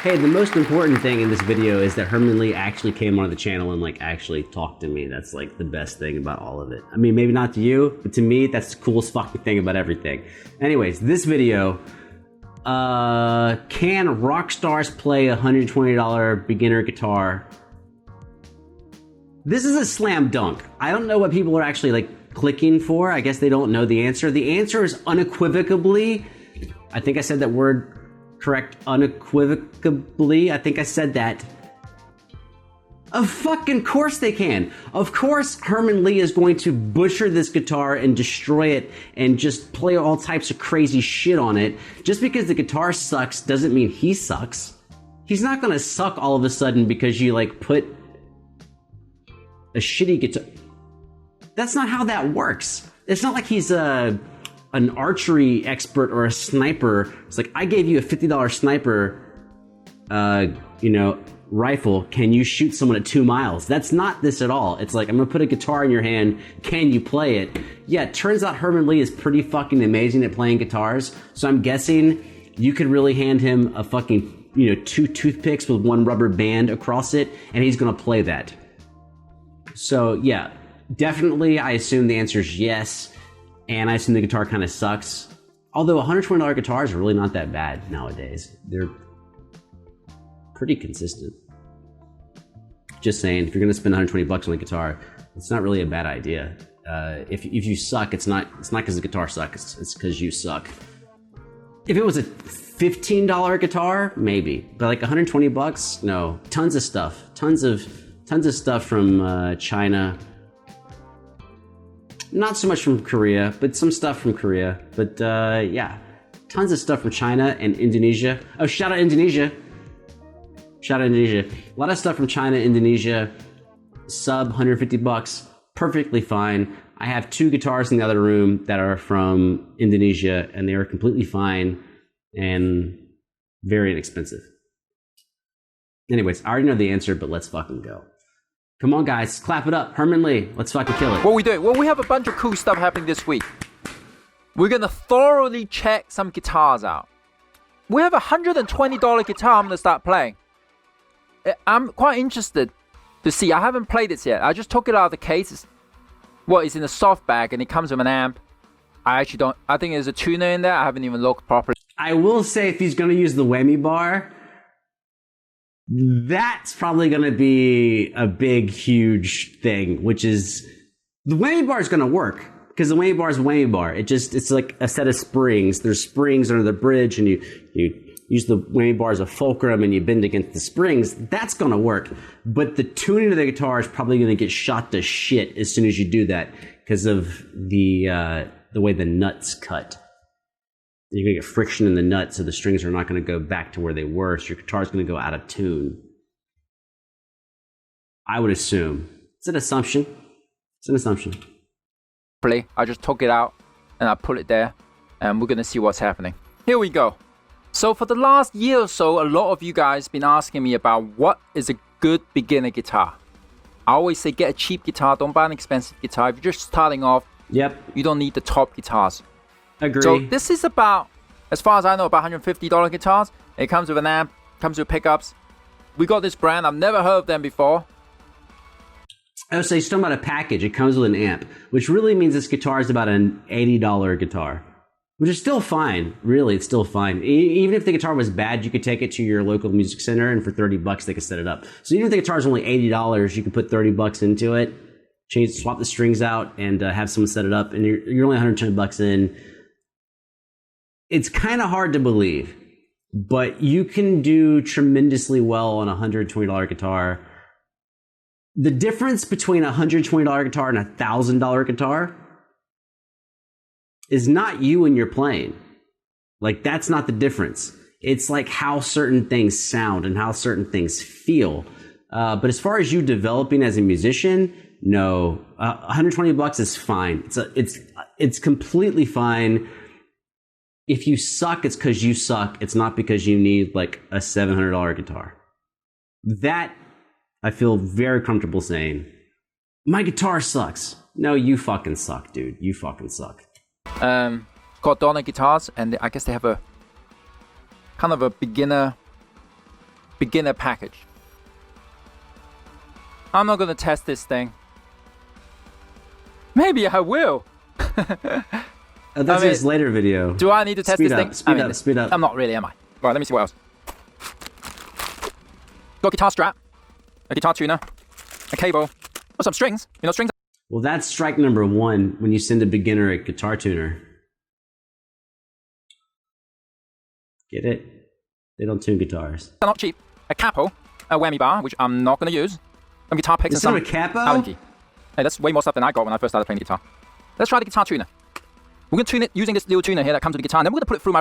Hey, the most important thing in this video is that Herman Li actually came on the channel and like actually talked to me. That's like the best thing about all of it. I mean, maybe not to you, but to me, that's the coolest fucking thing about everything. Anyways, this video, can Rockstars play a $120 beginner guitar? This is a slam dunk. I don't know what people are actually like clicking for. I guess they don't know the answer. The answer is unequivocally, I think I said that word correct, unequivocally. I think I said that. Of fucking course they can. Of course Herman Li is going to butcher this guitar and destroy it and just play all types of crazy shit on it. Just because the guitar sucks doesn't mean he sucks. He's not gonna suck all of a sudden because you like put a shitty guitar. That's not how that works. It's not like he's an archery expert or a sniper. It's like, I gave you a $50 sniper, rifle. Can you shoot someone at 2 miles? That's not this at all. It's like, I'm gonna put a guitar in your hand. Can you play it? Yeah, it turns out Herman Li is pretty fucking amazing at playing guitars. So I'm guessing you could really hand him a fucking, 2 toothpicks with 1 rubber band across it, and he's gonna play that. So yeah, definitely I assume the answer is yes. And I assume the guitar kind of sucks. Although $120 guitars are really not that bad nowadays. They're pretty consistent. Just saying, if you're gonna spend 120 bucks on a guitar, it's not really a bad idea. If you suck, it's not because the guitar sucks, it's because you suck. If it was a $15 guitar, maybe. But like 120 bucks, no. Tons of stuff. Tons of stuff from China. Not so much from Korea, but some stuff from Korea. But yeah, tons of stuff from China and Indonesia. Oh, shout out Indonesia. Shout out Indonesia. A lot of stuff from China, Indonesia. Sub 150 bucks. Perfectly fine. I have 2 guitars in the other room that are from Indonesia, and they are completely fine and very inexpensive. Anyways, I already know the answer, but let's fucking go. Come on, guys, clap it up. Herman Li, let's fucking kill it. What we doing? Well, we have a bunch of cool stuff happening this week. We're gonna thoroughly check some guitars out. We have a $120 guitar I'm gonna start playing. I'm quite interested to see. I haven't played it yet. I just took it out of the case. It's in a soft bag and it comes with an amp. I think there's a tuner in there. I haven't even looked properly. I will say, if he's gonna use the whammy bar, that's probably going to be a big, huge thing, which is the whammy bar is going to work because the whammy bar is a whammy bar. It's like a set of springs. There's springs under the bridge, and you use the whammy bar as a fulcrum and you bend against the springs. That's going to work. But the tuning of the guitar is probably going to get shot to shit as soon as you do that because of the way the nuts cut. You're going to get friction in the nut, so the strings are not going to go back to where they were, so your guitar's going to go out of tune. I would assume. It's an assumption. It's an assumption. I just took it out, and I put it there, and we're going to see what's happening. Here we go. So for the last year or so, a lot of you guys have been asking me about what is a good beginner guitar. I always say get a cheap guitar, don't buy an expensive guitar. If you're just starting off, you don't need the top guitars. Agree. So this is about, as far as I know, about $150 guitars. It comes with an amp, comes with pickups. We got this brand. I've never heard of them before. I would say it's talking about a package. It comes with an amp, which really means this guitar is about an $80 guitar, which is still fine. Really, it's still fine. Even if the guitar was bad, you could take it to your local music center, and for 30 bucks, they could set it up. So even if the guitar is only $80, you could put 30 bucks into it, swap the strings out, and have someone set it up, and you're only 110 bucks in. It's kind of hard to believe, but you can do tremendously well on a $120 guitar. The difference between a $120 guitar and a $1,000 guitar is not you and your playing. Like, that's not the difference. It's like how certain things sound and how certain things feel. But as far as you developing as a musician, no, 120 bucks is fine. It's completely fine. If you suck, it's because you suck. It's not because you need like a $700 guitar. That I feel very comfortable saying. My guitar sucks. No, you fucking suck, dude. You fucking suck. Got Donner guitars, and I guess they have a kind of a beginner beginner package. I'm not gonna test this thing. Maybe I will. That's his later video. Do I need to test this thing? Speed up. I'm not really, am I? Right, let me see what else. Got a guitar strap, a guitar tuner, a cable, or some strings. You know, strings. Well, that's strike number 1 when you send a beginner a guitar tuner. Get it? They don't tune guitars. They're not cheap. A capo, a whammy bar, which I'm not going to use. Some guitar picks and some a capo? Allen key. Hey, that's way more stuff than I got when I first started playing guitar. Let's try the guitar tuner. We're going to tune it using this little tuner here that comes with the guitar, and then we're going to put it through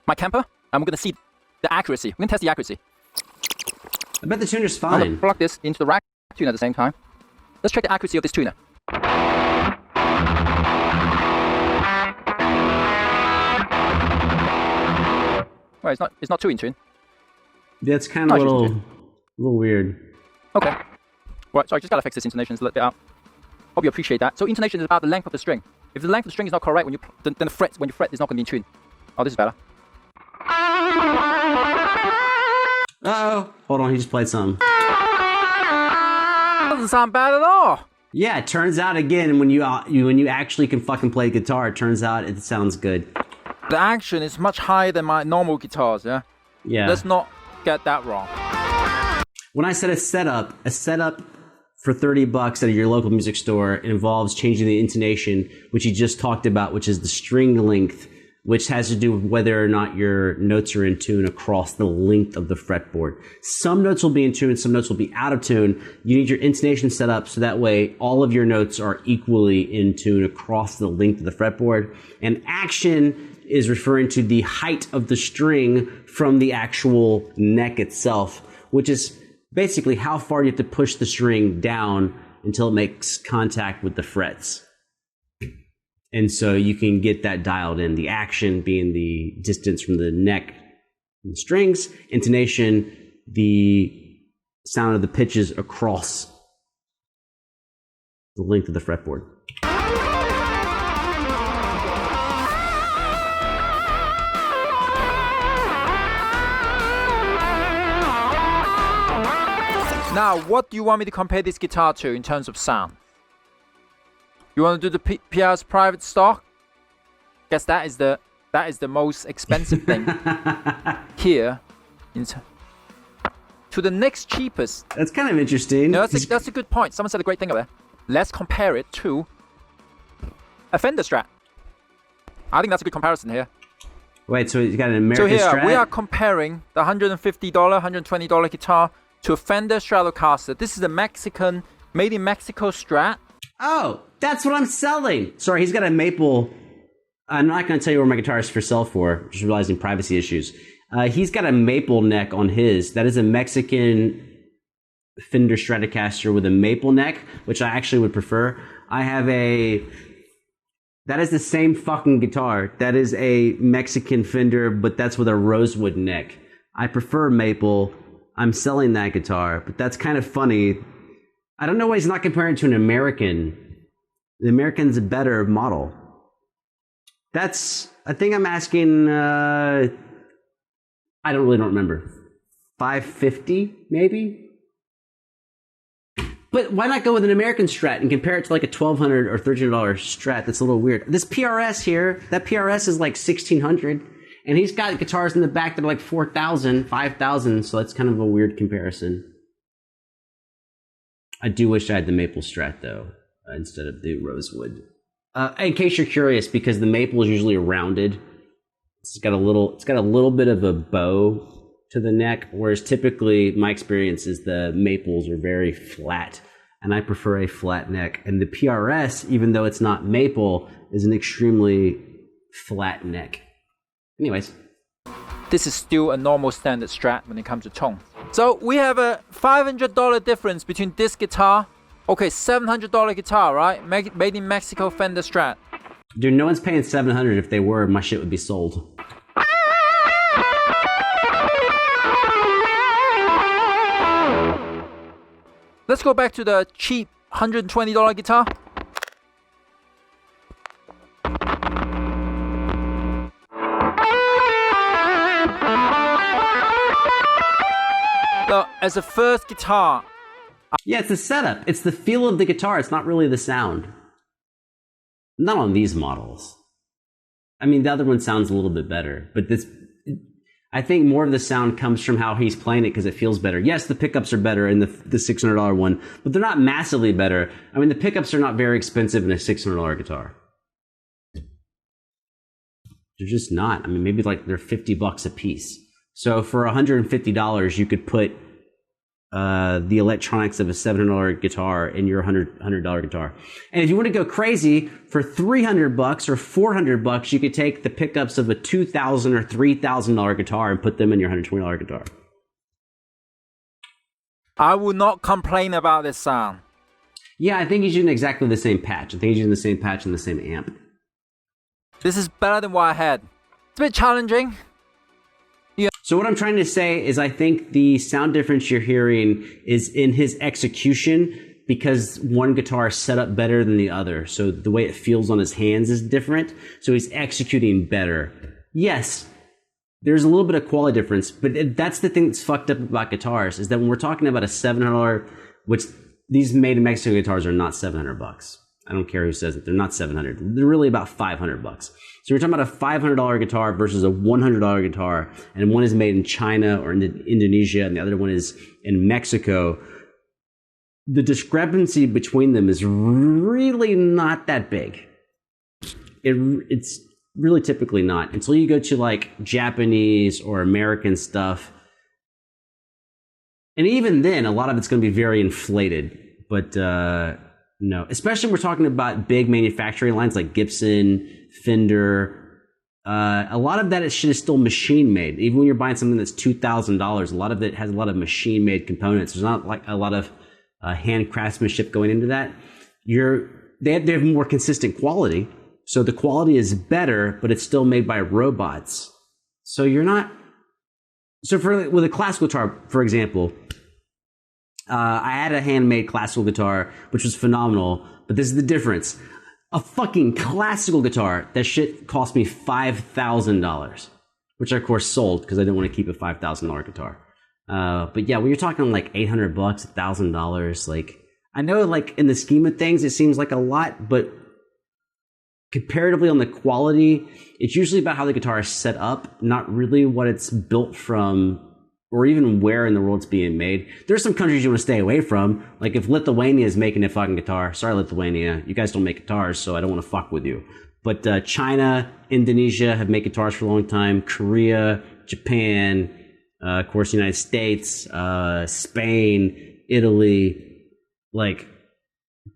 my Kemper, and we're going to see the accuracy. We're going to test the accuracy. I bet the tuner's I'm going fine. to plug this into the rack tuner at the same time. Let's check the accuracy of this tuner. Well, it's not too in tune. Yeah, it's kind of a little weird. Okay. Right, so I just gotta fix this intonation a little bit out. Hope you appreciate that. So intonation is about the length of the string. If the length of the string is not correct, when you then the fret, when you fret, it's not gonna be in tune. Oh, this is better. Uh-oh. Hold on, he just played something. Doesn't sound bad at all. Yeah, it turns out again when you actually can fucking play guitar, it turns out it sounds good. The action is much higher than my normal guitars, yeah? Yeah. Let's not get that wrong. When I said a setup for $30 at your local music store involves changing the intonation, which you just talked about, which is the string length, which has to do with whether or not your notes are in tune across the length of the fretboard. Some notes will be in tune, some notes will be out of tune. You need your intonation set up so that way all of your notes are equally in tune across the length of the fretboard. And action is referring to the height of the string from the actual neck itself, which is basically how far you have to push the string down until it makes contact with the frets. And so you can get that dialed in. The action being the distance from the neck and the strings, intonation, the sound of the pitches across the length of the fretboard. Now, what do you want me to compare this guitar to in terms of sound? You want to do the PRS private stock? Guess that is the most expensive thing here. To the next cheapest. That's kind of interesting. No, that's a good point. Someone said a great thing over there. Let's compare it to a Fender Strat. I think that's a good comparison here. Wait, so you got an American Strat? So here we are comparing the $150, $120 guitar to a Fender Stratocaster. This is a Mexican, made in Mexico Strat. Oh, that's what I'm selling. Sorry, he's got a maple. I'm not going to tell you where my guitar is for sale for, just realizing privacy issues. He's got a maple neck on his. That is a Mexican Fender Stratocaster with a maple neck, which I actually would prefer. I have a... That is the same fucking guitar. That is a Mexican Fender, but that's with a rosewood neck. I prefer maple. I'm selling that guitar, but that's kind of funny. I don't know why he's not comparing it to an American. The American's a better model. That's, I think I'm asking, I don't remember. $550 maybe? But why not go with an American Strat and compare it to like a $1,200 or $1,300 Strat? That's a little weird. This PRS here, that PRS is like $1,600. And he's got guitars in the back that are like $4,000, $5,000, so that's kind of a weird comparison. I do wish I had the maple Strat though, instead of the rosewood. In case you're curious, because the maple is usually rounded, it's got a little bit of a bow to the neck, whereas typically my experience is the maples are very flat, and I prefer a flat neck. And the PRS, even though it's not maple, is an extremely flat neck. Anyways. This is still a normal standard Strat when it comes to tone. So we have a $500 difference between this guitar, okay, $700 guitar, right? Made in Mexico Fender Strat. Dude, no one's paying $700. If they were, my shit would be sold. Let's go back to the cheap $120 guitar. Look, as a first guitar. Yeah, it's the setup. It's the feel of the guitar. It's not really the sound. Not on these models. I mean, the other one sounds a little bit better, but this, I think more of the sound comes from how he's playing it because it feels better. Yes, the pickups are better in the $600 one, but they're not massively better. I mean, the pickups are not very expensive in a $600 guitar. They're just not. I mean, maybe like they're $50 a piece. So for $150, you could put the electronics of a $700 guitar in your $100 guitar. And if you want to go crazy, for $300 or $400, you could take the pickups of a $2,000 or $3,000 guitar and put them in your $120 guitar. I will not complain about this sound. Yeah, I think he's using exactly the same patch. I think he's using the same patch and the same amp. This is better than what I had. It's a bit challenging. So what I'm trying to say is I think the sound difference you're hearing is in his execution because one guitar is set up better than the other. So the way it feels on his hands is different. So he's executing better. Yes, there's a little bit of quality difference, but that's the thing that's fucked up about guitars is that when we're talking about a $700, which these made in Mexico guitars are not $700. I don't care who says it. They're not $700. They're really about $500. So we're talking about a $500 guitar versus a $100 guitar, and one is made in China or in Indonesia, and the other one is in Mexico. The discrepancy between them is really not that big. It's really typically not until you go to like Japanese or American stuff, and even then, a lot of it's going to be very inflated. But no, especially when we're talking about big manufacturing lines like Gibson, Fender. A lot of that shit is still machine made. Even when you're buying something that's $2,000, a lot of it has a lot of machine made components. There's not like a lot of hand craftsmanship going into that. They have more consistent quality, so the quality is better, but it's still made by robots. So you're not. So with a classical guitar, for example. I had a handmade classical guitar, which was phenomenal, but this is the difference. A fucking classical guitar, that shit cost me $5,000, which I of course sold because I didn't want to keep a $5,000 guitar. But yeah, when you're talking like $800, $1,000, like I know like in the scheme of things, it seems like a lot, but comparatively on the quality, it's usually about how the guitar is set up, not really what it's built from or even where in the world it's being made. There's some countries you want to stay away from. Like if Lithuania is making a fucking guitar, sorry Lithuania, you guys don't make guitars, so I don't want to fuck with you. But China, Indonesia have made guitars for a long time. Korea, Japan, of course, United States, Spain, Italy. Like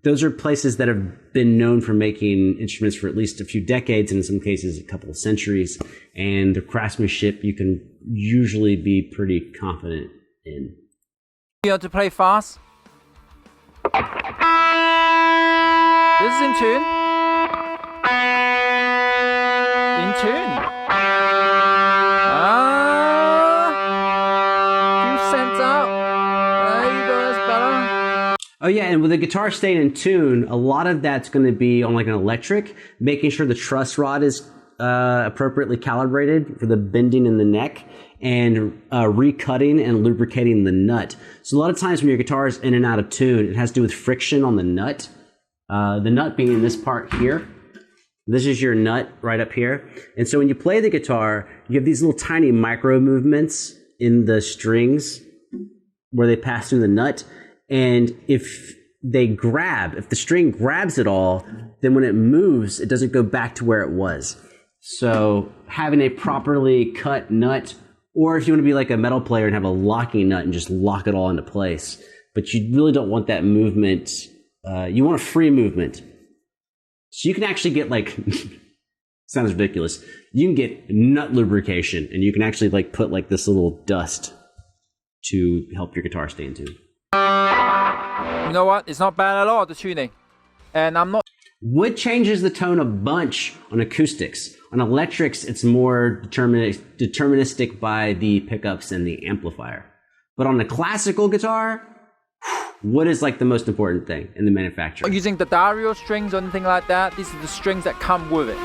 those are places that have been known for making instruments for at least a few decades, and in some cases a couple of centuries. And the craftsmanship you can usually be pretty confident in. You want to play fast? This is in tune. In tune. Few cents out. There you go, that's better. Oh yeah, and with the guitar staying in tune, a lot of that's going to be on like an electric, making sure the truss rod is appropriately calibrated for the bending in the neck, and recutting and lubricating the nut. So a lot of times when your guitar is in and out of tune, it has to do with friction on the nut. The nut being in this part here. This is your nut right up here. And so when you play the guitar, you have these little tiny micro movements in the strings where they pass through the nut. And if the string grabs it all, then when it moves, it doesn't go back to where it was. So having a properly cut nut, or if you want to be like a metal player and have a locking nut and just lock it all into place, but you really don't want that movement. You want a free movement. So you can actually get like, sounds ridiculous. You can get nut lubrication, and you can actually like put like this little dust to help your guitar stay in tune. You know what? It's not bad at all, the tuning. And I'm not. Wood changes the tone a bunch on acoustics. On electrics, it's more deterministic by the pickups and the amplifier. But on a classical guitar, wood is like the most important thing in the manufacturer. Using the Darrell strings or anything like that, these are the strings that come with it.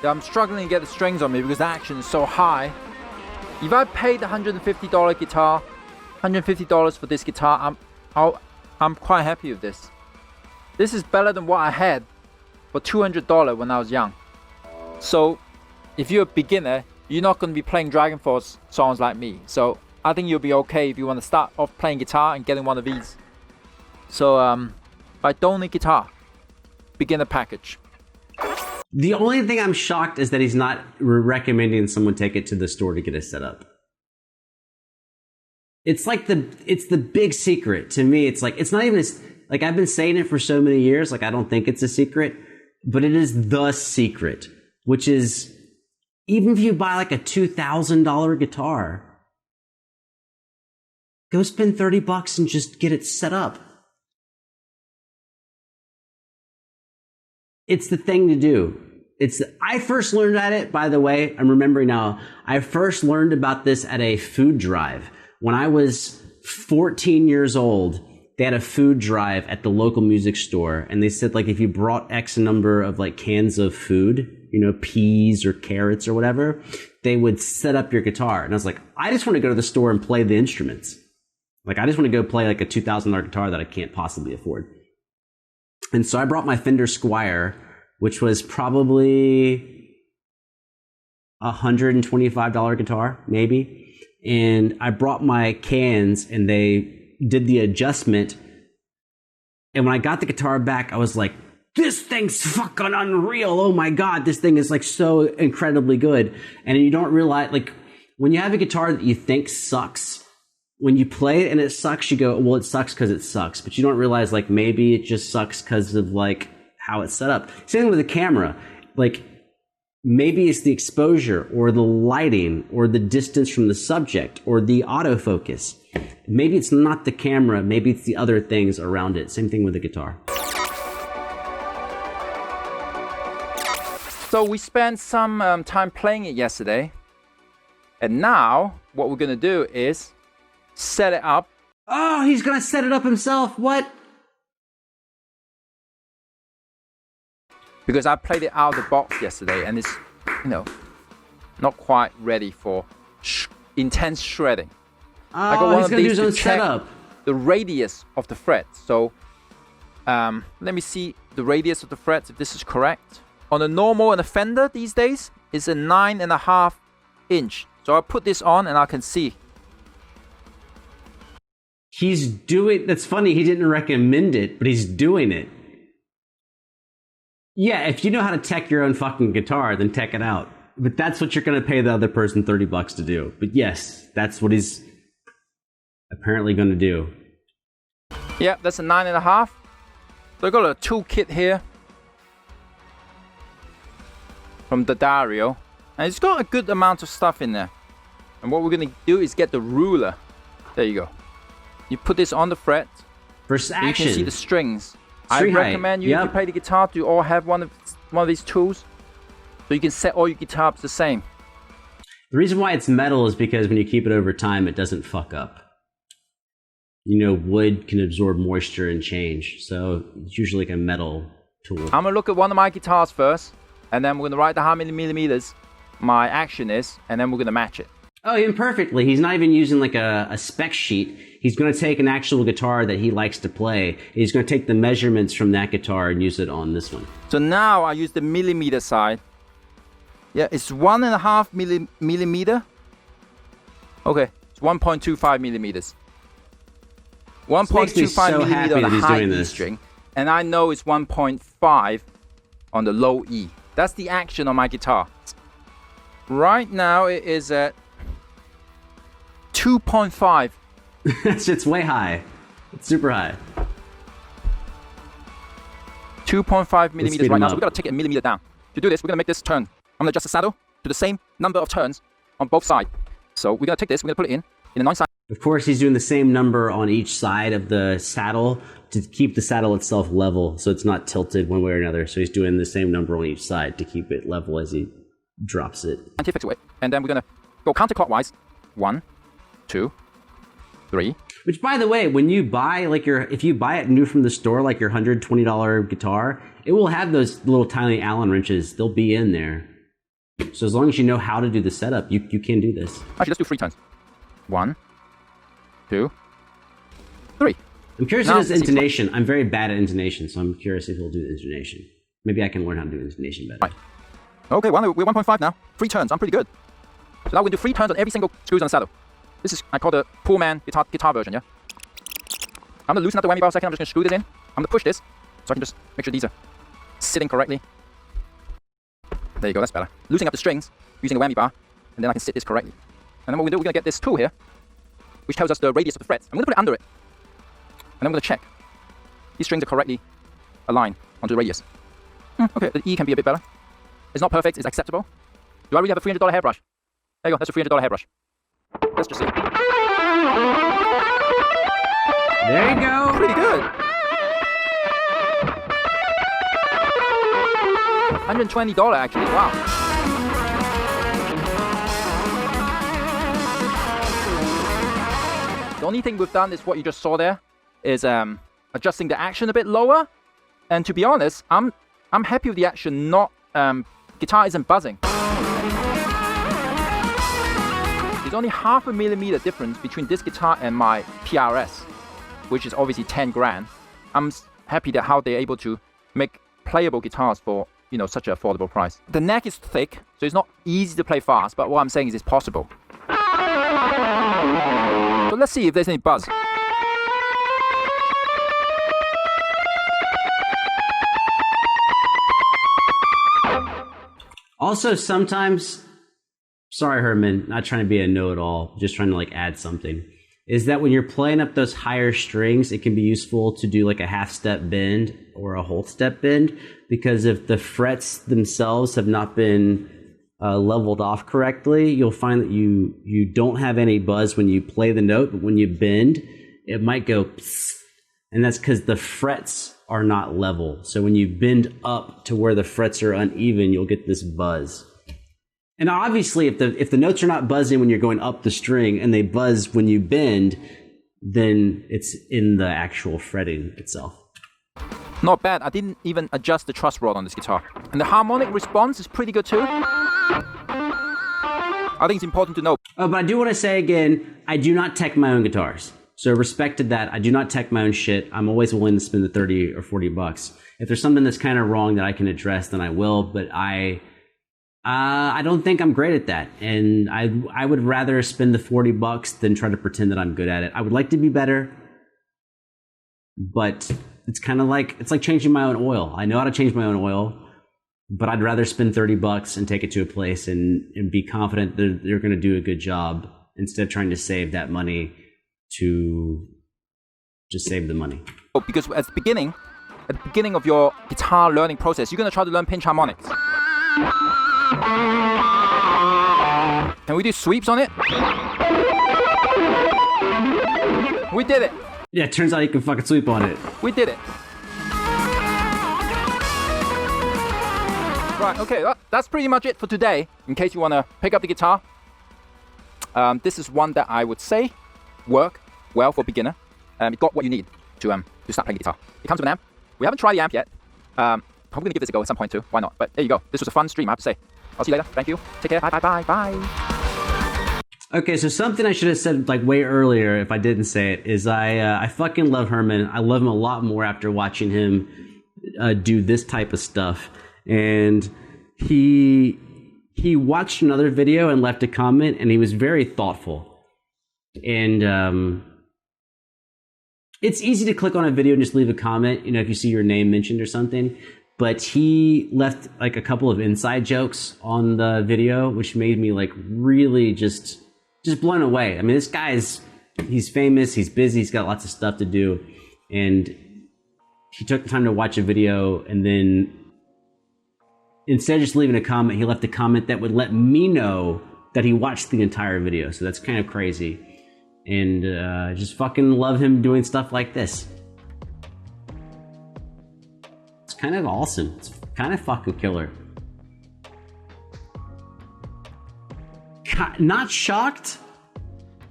I'm struggling to get the strings on me because the action is so high. If I paid the $150 guitar, $150 for this guitar, I'm quite happy with this. This is better than what I had for $200 when I was young. So, if you're a beginner, you're not going to be playing DragonForce songs like me. So, I think you'll be okay if you want to start off playing guitar and getting one of these. So, I don't need guitar. Beginner package. The only thing I'm shocked is that he's not recommending someone take it to the store to get it set up. It's like it's the big secret to me. It's like, it's not even like I've been saying it for so many years. Like I don't think it's a secret, but it is the secret, which is even if you buy like a $2,000 guitar, go spend $30 and just get it set up. It's the thing to do. I first learned at it, by the way, I'm remembering now, I first learned about this at a food drive. When I was 14 years old, they had a food drive at the local music store, and they said like if you brought X number of like cans of food, you know, peas or carrots or whatever, they would set up your guitar. And I was like, I just want to go to the store and play the instruments. Like I just want to go play like a $2,000 guitar that I can't possibly afford. And so I brought my Fender Squier, which was probably $125 guitar, maybe. And I brought my cans and they did the adjustment. And when I got the guitar back, I was like, this thing's fucking unreal. Oh my God, this thing is like so incredibly good. And you don't realize, like, when you have a guitar that you think sucks, when you play it and it sucks, you go, well, it sucks because it sucks. But you don't realize, like, maybe it just sucks because of, like, how it's set up. Same thing with the camera. Like, maybe it's the exposure or the lighting or the distance from the subject or the autofocus. Maybe it's not the camera. Maybe it's the other things around it. Same thing with the guitar. So we spent some time playing it yesterday. And now what we're going to do is set it up. Oh, he's going to set it up himself. What? Because I played it out of the box yesterday and it's, you know, not quite ready for intense shredding. Oh, I got one of these to check the radius of the frets. So let me see the radius of the frets if this is correct. On the normal and the Fender these days, it's a 9.5 inch. So I put this on and I can see. He's doing, that's funny, he didn't recommend it, but he's doing it. Yeah, if you know how to tech your own fucking guitar, then tech it out. But that's what you're going to pay the other person $30 to do. But yes, that's what he's apparently going to do. Yeah, that's a 9.5. So I got a toolkit here from the Darrell. And it's got a good amount of stuff in there. And what we're going to do is get the ruler. There you go. You put this on the fret. For action. You can see the strings. I recommend you, if you play the guitar, to all have one of these tools. So you can set all your guitar ups the same. The reason why it's metal is because when you keep it over time, it doesn't fuck up. You know, wood can absorb moisture and change. So it's usually like a metal tool. I'm going to look at one of my guitars first. And then we're going to write the how many millimeters my action is. And then we're going to match it. Oh, even perfectly. He's not even using like a spec sheet. He's going to take an actual guitar that he likes to play. He's going to take the measurements from that guitar and use it on this one. So now I use the millimeter side. Yeah, it's 1.5 millimeter. Okay, it's 1.25 millimeters. 1.25 millimeter on the high E string. And I know it's 1.5 on the low E. That's the action on my guitar. Right now it is at 2.5. It's way high. It's super high. 2.5 millimeters right now. So we've got to take it a millimeter down. To do this, we're going to make this turn. I'm going to adjust the saddle to the same number of turns on both sides. So we're going to take this, we're going to put it in a 9 side. Of course, he's doing the same number on each side of the saddle to keep the saddle itself level so it's not tilted one way or another. So he's doing the same number on each side to keep it level as he drops it. Anti-fix away. And then we're going to go counterclockwise. 1, 2, 3. Which, by the way, when you buy like if you buy it new from the store, like your $120 guitar, it will have those little tiny Allen wrenches. They'll be in there. So as long as you know how to do the setup, you can do this. Actually, let's do 3 turns. 1, 2, 3. I'm curious if it's intonation. I'm very bad at intonation, so I'm curious if he'll do intonation. Maybe I can learn how to do intonation better. Right. Okay, we're 1.5 now. 3 turns. I'm pretty good. So now we're going to do 3 turns on every single screws on the saddle. This is, I call the poor man guitar version, yeah? I'm going to loosen up the whammy bar a second. I'm just going to screw this in. I'm going to push this so I can just make sure these are sitting correctly. There you go, that's better. Loosening up the strings using the whammy bar, and then I can sit this correctly. And then what we're going to get this tool here, which tells us the radius of the frets. I'm going to put it under it. And I'm going to check. These strings are correctly aligned onto the radius. Okay, the E can be a bit better. It's not perfect, it's acceptable. Do I really have a $300 hairbrush? There you go, that's a $300 hairbrush. Let's just see. There you go. Pretty good. $120 actually, wow. The only thing we've done is what you just saw there, is adjusting the action a bit lower. And to be honest, I'm happy with the action, not, guitar isn't buzzing. There's only 0.5 millimeter difference between this guitar and my PRS, which is obviously 10 grand. I'm happy that how they're able to make playable guitars for, you know, such an affordable price. The neck is thick, so it's not easy to play fast, but what I'm saying is it's possible. So let's see if there's any buzz. Also, sometimes, sorry Herman, not trying to be a know-it-all, just trying to like add something, is that when you're playing up those higher strings, it can be useful to do like a half-step bend or a whole step bend, because if the frets themselves have not been leveled off correctly, you'll find that you don't have any buzz when you play the note, but when you bend, it might go psst, and that's because the frets are not level. So when you bend up to where the frets are uneven, you'll get this buzz. And obviously, if the notes are not buzzing when you're going up the string and they buzz when you bend, then it's in the actual fretting itself. Not bad. I didn't even adjust the truss rod on this guitar. And the harmonic response is pretty good too. I think it's important to note. Oh, but I do want to say again, I do not tech my own guitars. So respect to that. I do not tech my own shit. I'm always willing to spend the 30 or 40 bucks. If there's something that's kind of wrong that I can address, then I will. But I don't think I'm great at that. And I would rather spend the 40 bucks than try to pretend that I'm good at it. I would like to be better, but it's kind of like, it's like changing my own oil. I know how to change my own oil, but I'd rather spend 30 bucks and take it to a place and be confident that they're going to do a good job instead of trying to save that money to just save the money. Because at the beginning of your guitar learning process, you're going to try to learn pinch harmonics. Can we do sweeps on it? We did it. Yeah, it turns out you can fucking sweep on it. We did it. Right, okay, that's pretty much it for today. In case you want to pick up the guitar, this is one that I would say work well for beginner. It got what you need to start playing guitar. It comes with an amp. We haven't tried the amp yet. I'm going to give this a go at some point too. Why not? But there you go. This was a fun stream, I have to say. I'll see you later. Thank you. Take care. Bye, bye, bye, bye. Okay, so something I should have said like way earlier if I didn't say it is I fucking love Herman. I love him a lot more after watching him do this type of stuff. And he watched another video and left a comment, and he was very thoughtful. And it's easy to click on a video and just leave a comment, you know, if you see your name mentioned or something. But he left like a couple of inside jokes on the video, which made me like really just blown away. I mean, this guy's, he's famous, he's busy, he's got lots of stuff to do. And he took the time to watch a video, and then instead of just leaving a comment, he left a comment that would let me know that he watched the entire video. So that's kind of crazy. And just fucking love him doing stuff like this. It's kind of awesome. It's kind of fucking killer. Not shocked,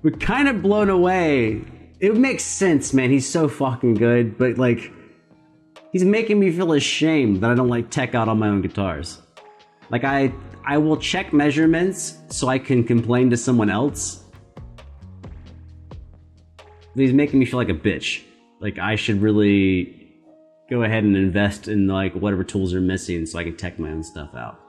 but kind of blown away. It makes sense, man. He's so fucking good, but like, he's making me feel ashamed that I don't like tech out on my own guitars. Like, I will check measurements so I can complain to someone else. But he's making me feel like a bitch. Like, I should really go ahead and invest in, like, whatever tools are missing so I can tech my own stuff out.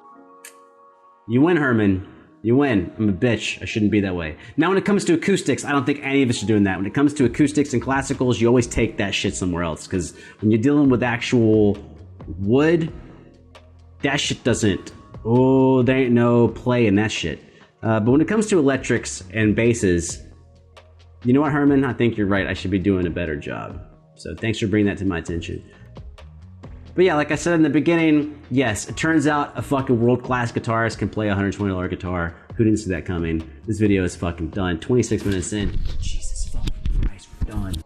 You win, Herman. You win. I'm a bitch. I shouldn't be that way. Now, when it comes to acoustics, I don't think any of us are doing that. When it comes to acoustics and classicals, you always take that shit somewhere else. Because when you're dealing with actual wood, that shit doesn't... Oh, there ain't no play in that shit. But when it comes to electrics and basses, you know what, Herman? I think you're right. I should be doing a better job. So thanks for bringing that to my attention. But yeah, like I said in the beginning, yes, it turns out a fucking world-class guitarist can play a $120 guitar. Who didn't see that coming? This video is fucking done. 26 minutes in. Jesus fucking Christ, we're done.